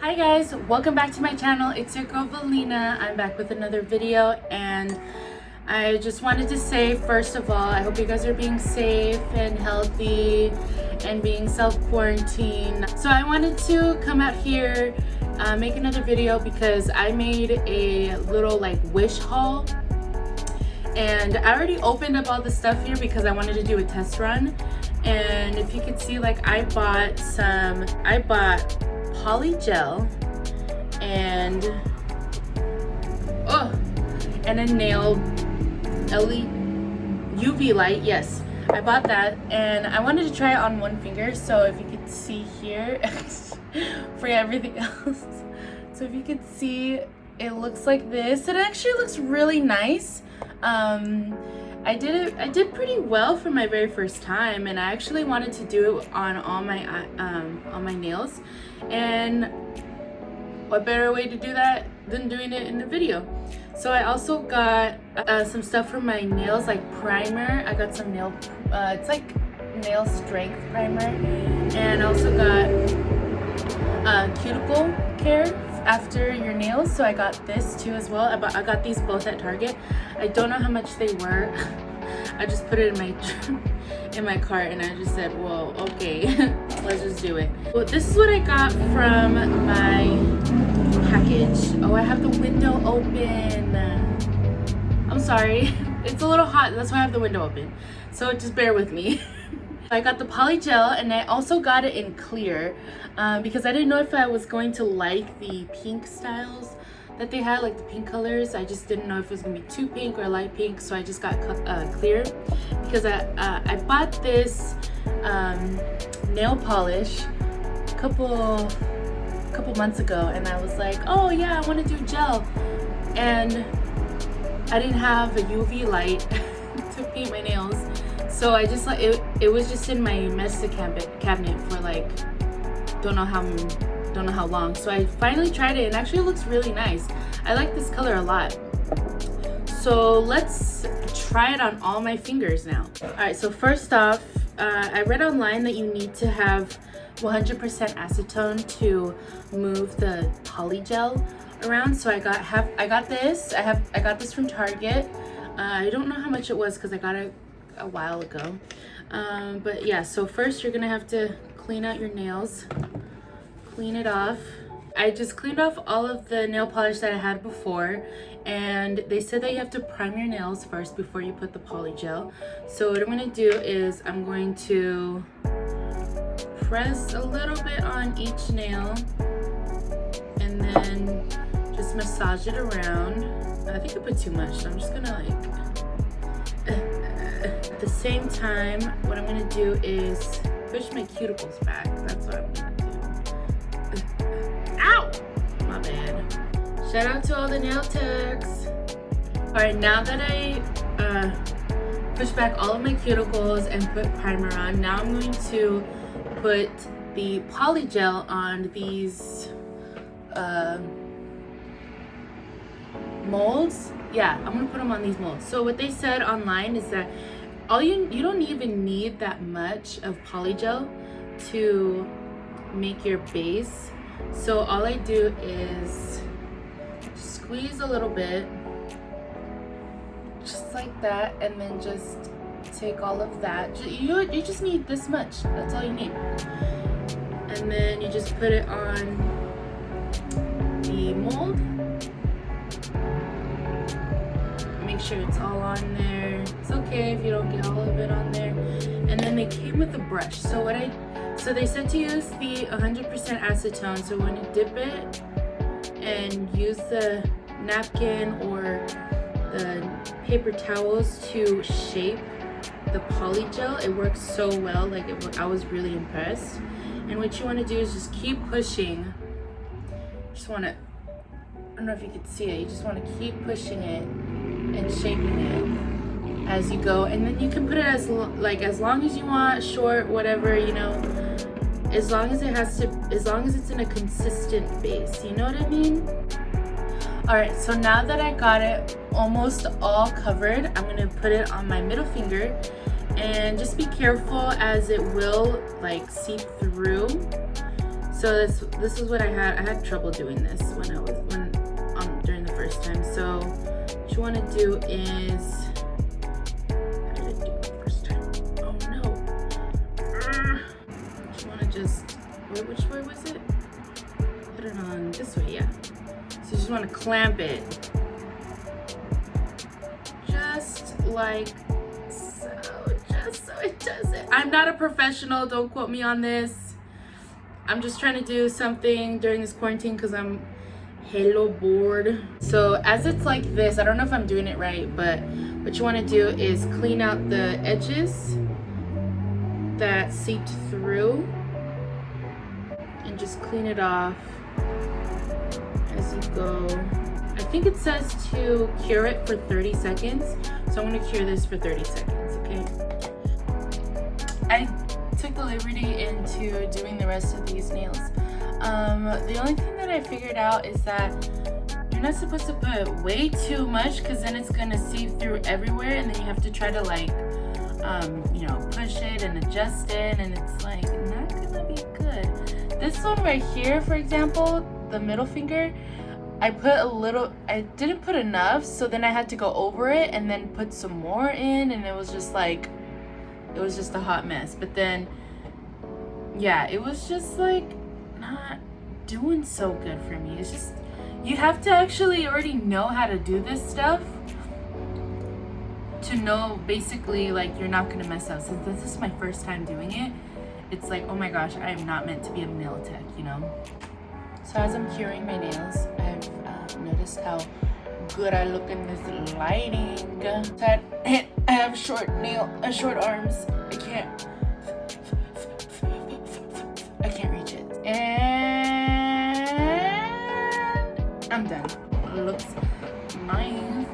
Hi guys, welcome back to my channel. It's your girl Velina. I'm back with another video, and I just wanted to say, first of all, I hope you guys are being safe and healthy and being self-quarantined. So I wanted to come out here, make another video because I made a little wish haul. And I already opened up all the stuff here because I wanted to do a test run. And if you could see, I bought poly gel and a nail UV light. Yes, I bought that and I wanted to try it on one finger. So if you could see here, forget everything else. So if you could see, it looks like this. It actually looks really nice. I did pretty well for my very first time, and I actually wanted to do it on all my nails. And what better way to do that than doing it in the video? So I also got some stuff for my nails, like primer. I got some it's like nail strength primer, and I also got cuticle care after your nails. So I got this too as well. I got these both at Target. I don't know how much they were. I just put it in my cart, and I just said, well, okay, let's just do it. Well, this is what I got from my package. Oh, I have the window open. I'm sorry. It's a little hot, that's why I have the window open. So just bear with me. I got the poly gel, and I also got it in clear because I didn't know if I was going to like the pink styles that they had, like the pink colors. I just didn't know if it was gonna be too pink or light pink, so I just got clear because I bought this nail polish a couple months ago, and I was like, oh yeah, I want to do gel, and I didn't have a UV light to paint my nails. So I just it was just in my medicine cabinet for don't know how long. So I finally tried it, and actually it looks really nice. I like this color a lot. So let's try it on all my fingers now. All right, so first off, I read online that you need to have 100% acetone to move the poly gel around. So I got this. I got this from Target. I don't know how much it was because I got it a while ago, but yeah. So first you're gonna have to clean out your nails, clean it off. I just cleaned off all of the nail polish that I had before, and they said that you have to prime your nails first before you put the poly gel. So what I'm gonna do is I'm going to press a little bit on each nail and then just massage it around. I think I put too much, so I'm just gonna at the same time, what I'm gonna do is push my cuticles back. That's what I'm gonna do. Ow! My bad. Shout out to all the nail techs. Alright, now that I push back all of my cuticles and put primer on, now I'm going to put the poly gel on these molds. Yeah, I'm gonna put them on these molds. So what they said online is that you don't even need that much of poly gel to make your base. So all I do is squeeze a little bit, just like that, and then just take all of that. You just need this much. That's all you need. And then you just put it on the mold. Make sure it's all on there. It's okay if you don't get all of it on there. And then they came with a brush. So they said to use the 100% acetone. So when you dip it and use the napkin or the paper towels to shape the poly gel, it works so well. I was really impressed. And what you want to do is just keep pushing. I don't know if you can see it. You just want to keep pushing it and shaping it as you go, and then you can put it as long as you want, short, whatever, as long as it's in a consistent base, you know what I mean? All right, so now that I got it almost all covered, I'm gonna put it on my middle finger, and just be careful as it will seep through. So this is what I had trouble doing this during the first time. So what you want to do is, how did I do it the first time? Oh no. You want to just, wait, which way was it? Put it on this way, yeah. So you just want to clamp it. Just like so, just so it doesn't. I'm not a professional, don't quote me on this. I'm just trying to do something during this quarantine because I'm hella bored. So as it's like this, I don't know if I'm doing it right, but what you want to do is clean out the edges that seeped through and just clean it off as you go. I think it says to cure it for 30 seconds. So I'm going to cure this for 30 seconds, okay? I took the liberty into doing the rest of these nails. The only thing that I figured out is that you're not supposed to put way too much because then it's going to seep through everywhere and then you have to try to like, you know, push it and adjust it and it's like not going to be good. This one right here, for example, the middle finger, I didn't put enough, so then I had to go over it and then put some more in, and it was just like, it was just a hot mess. But then, yeah, it was just like not doing so good for me. It's just, you have to actually already know how to do this stuff to know basically like you're not gonna mess up. Since this is my first time doing it, it's like, oh my gosh, I am not meant to be a nail tech, you know? So as I'm curing my nails, I've noticed how good I look in this lighting. So I have short arms. I can't reach it. And I'm done. It looks nice.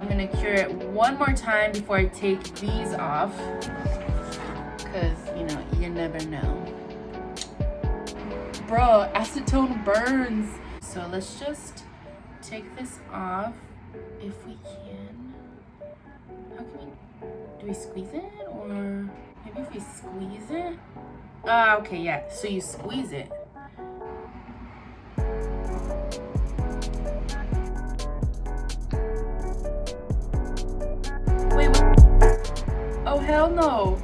I'm gonna cure it one more time before I take these off, because you know, you never know. Bro, acetone burns. So let's just take this off if we can. How can we, do we squeeze it? Or maybe if we squeeze it? Okay, yeah, so you squeeze it. Wait, what? Oh, hell no.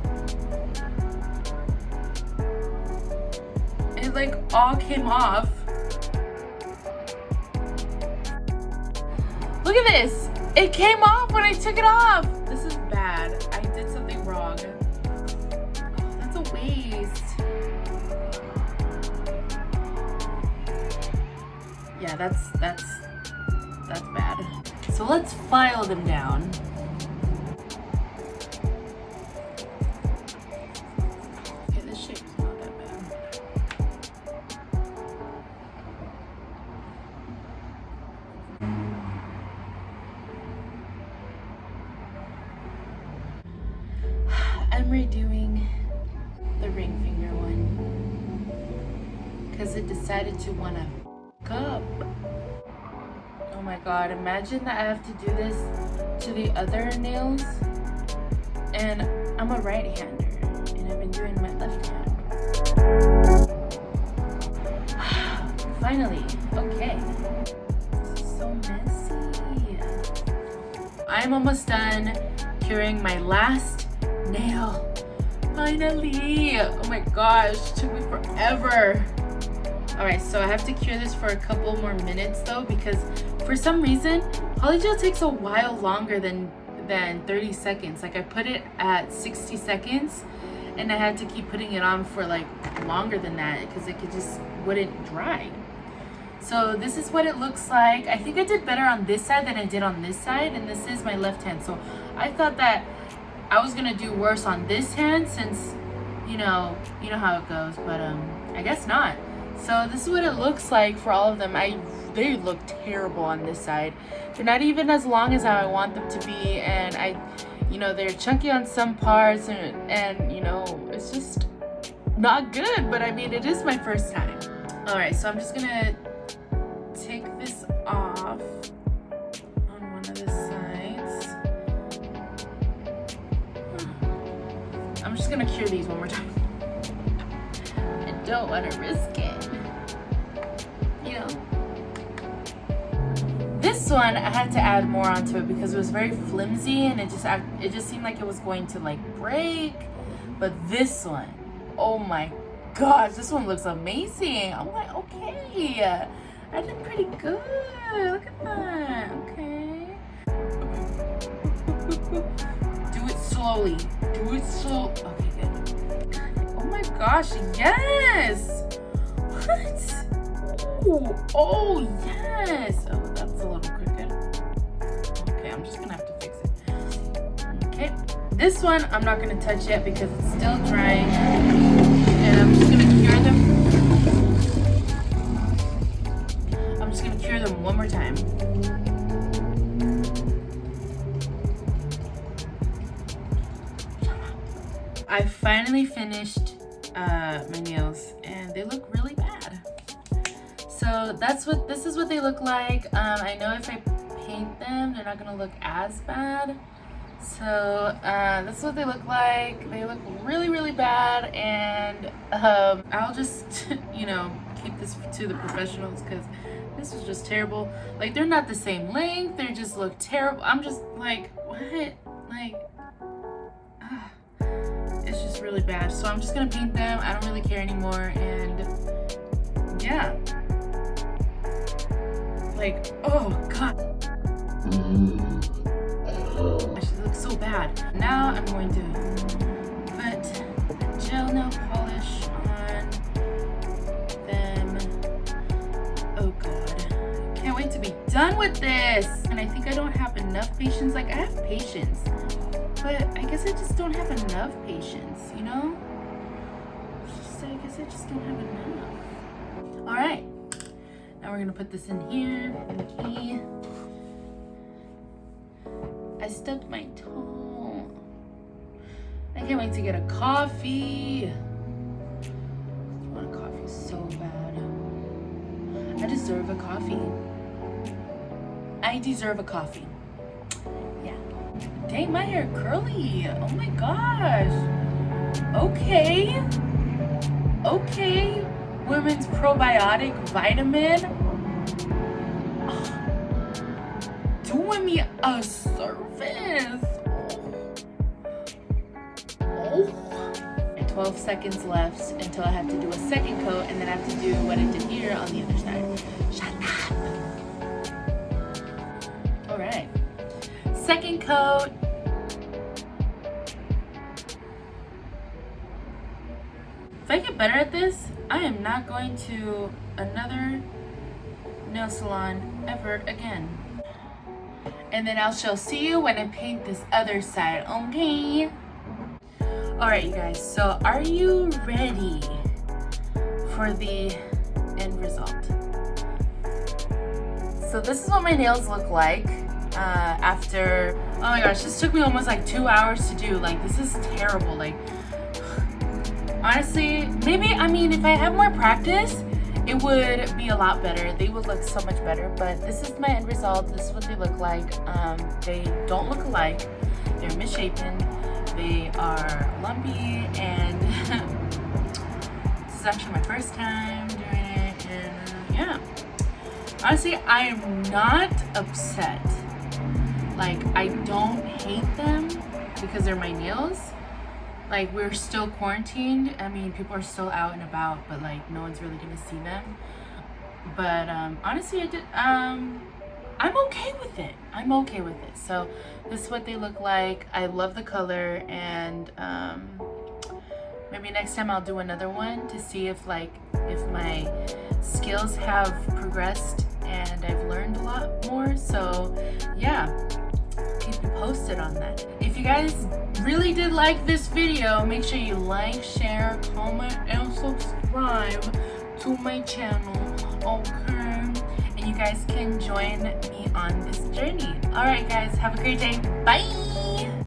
It like all came off. Look at this. It came off when I took it off. This is bad. I did something wrong. Oh, that's a waste. Yeah, that's bad. So let's file them down. I'm redoing the ring finger one because it decided to want to cup. Oh my god, imagine that I have to do this to the other nails, and I'm a right-hander and I've been doing my left hand. Finally, okay. This is so messy. I'm almost done curing my last nail. Finally. Oh my gosh, it took me forever. Alright, so I have to cure this for a couple more minutes though, because for some reason polygel takes a while longer than 30 seconds. Like I put it at 60 seconds and I had to keep putting it on for like longer than that because it just wouldn't dry. So this is what it looks like. I think I did better on this side than I did on this side, and this is my left hand. So I thought that I was gonna do worse on this hand since you know how it goes, but I guess not. So this is what it looks like for all of them. They look terrible on this side. They're not even as long as how I want them to be, and they're chunky on some parts, and it's just not good. But I mean, it is my first time. All right, so I'm just gonna take this off on one of the sides. I'm just gonna cure these one more time. I don't want to risk it. nail. This one I had to add more onto it because it was very flimsy and it just seemed like it was going to like break. But this one, oh my gosh, this one looks amazing. I'm like, okay, I did pretty good. Look at that. Okay. Do it slowly. Do it slow. Okay, good. Oh my gosh, yes. What? Ooh, oh yes. Oh, that's a little crooked. Okay, I'm just gonna have to fix it. Okay. This one I'm not gonna touch yet because it's still drying. And I'm just gonna cure them. I'm just gonna cure them one more time. I finally finished my nails and they look really bad. So this is what they look like. I know if I paint them, they're not gonna look as bad. So this is what they look like. They look really, really bad, and I'll just, you know, keep this to the professionals because this was just terrible. Like, they're not the same length. They just look terrible. I'm just like, what? Like, it's just really bad. So I'm just gonna paint them. I don't really care anymore, and yeah. Like, oh God. It looks so bad. Now I'm going to put gel nail polish on them. Oh God. Can't wait to be done with this. And I think I don't have enough patience. Like, I have patience, but I guess I just don't have enough patience, you know? I guess I just don't have enough. All right. Now we're gonna put this in here, in the key. I stubbed my toe. I can't wait to get a coffee. I want a coffee so bad. I deserve a coffee. I deserve a coffee. Yeah. Dang, my hair curly. Oh my gosh. Okay. Okay. Women's probiotic vitamin. Doing me a service. Oh. 12 seconds left until I have to do a second coat, and then I have to do what I did here on the other side. Shut up. All right. Second coat. If I get better at this, I am not going to another nail salon ever again. And then I shall see you when I paint this other side, okay? All right, you guys, so are you ready for the end result? So this is what my nails look like after, oh my gosh, this took me almost like 2 hours to do. Like, this is terrible. Like, honestly, maybe, I mean, if I have more practice, it would be a lot better. They would look so much better, but this is my end result. This is what they look like. They don't look alike. They're misshapen. They are lumpy, and this is actually my first time doing it, and yeah. Honestly, I am not upset. Like, I don't hate them because they're my nails. Like, we're still quarantined. I mean, people are still out and about, but like, no one's really gonna see them. But honestly, I'm okay with it. I'm okay with it. So this is what they look like. I love the color, and maybe next time I'll do another one to see if my skills have progressed and I've learned a lot more. So yeah, keep you posted on that. If you guys really did like this video, make sure you like, share, comment, and subscribe to my channel, okay? And you guys can join me on this journey. All right, guys, have a great day. Bye.